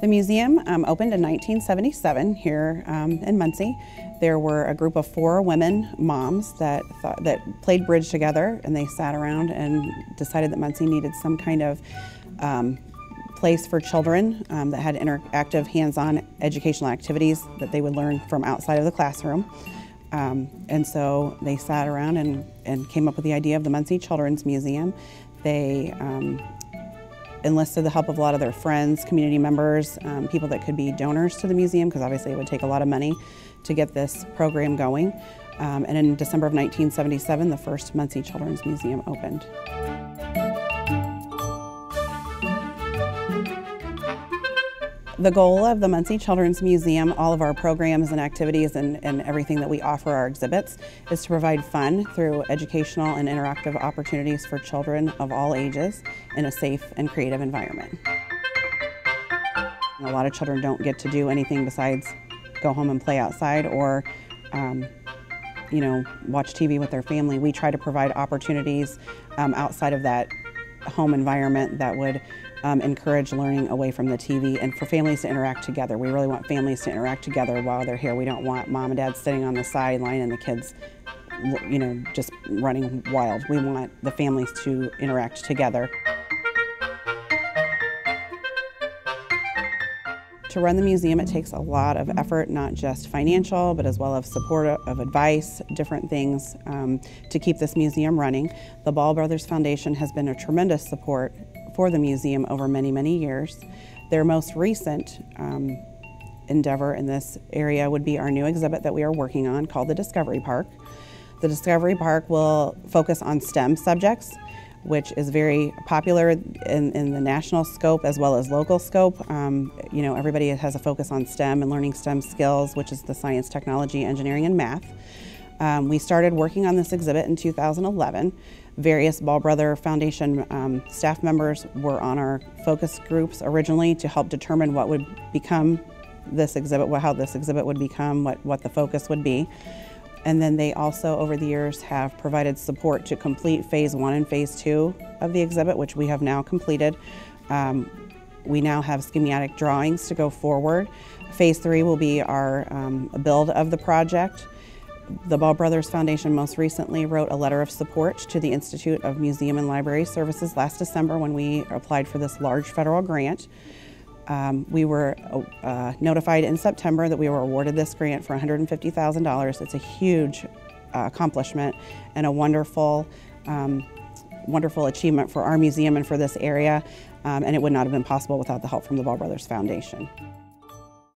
The museum opened in 1977 here in Muncie. There were a group of 4 women moms that played bridge together, and they sat around and decided that Muncie needed some kind of place for children that had interactive, hands-on educational activities that they would learn from outside of the classroom. And so they sat around and came up with the idea of the Muncie Children's Museum. They enlisted the help of a lot of their friends, community members, people that could be donors to the museum, because obviously it would take a lot of money to get this program going. And in December of 1977, the first Muncie Children's Museum opened. The goal of the Muncie Children's Museum, all of our programs and activities and everything that we offer our exhibits, is to provide fun through educational and interactive opportunities for children of all ages in a safe and creative environment. A lot of children don't get to do anything besides go home and play outside or watch TV with their family. We try to provide opportunities outside of that home environment that would encourage learning away from the TV and for families to interact together. We really want families to interact together while they're here. We don't want mom and dad sitting on the sideline and the kids, just running wild. We want the families to interact together. To run the museum, it takes a lot of effort, not just financial, but as well as support of advice, different things to keep this museum running. The Ball Brothers Foundation has been a tremendous support for the museum over many, many years. Their most recent endeavor in this area would be our new exhibit that we are working on called the Discovery Park. The Discovery Park will focus on STEM subjects, which is very popular in the national scope as well as local scope. Everybody has a focus on STEM and learning STEM skills, which is the science, technology, engineering, and math. We started working on this exhibit in 2011. Various Ball Brother Foundation staff members were on our focus groups originally to help determine what would become this exhibit, how this exhibit would become, what the focus would be. And then they also, over the years, have provided support to complete Phase 1 and Phase 2 of the exhibit, which we have now completed. We now have schematic drawings to go forward. Phase 3 will be our build of the project. The Ball Brothers Foundation most recently wrote a letter of support to the Institute of Museum and Library Services last December when we applied for this large federal grant. We were notified in September that we were awarded this grant for $150,000. It's a huge accomplishment and a wonderful achievement for our museum and for this area, and it would not have been possible without the help from the Ball Brothers Foundation.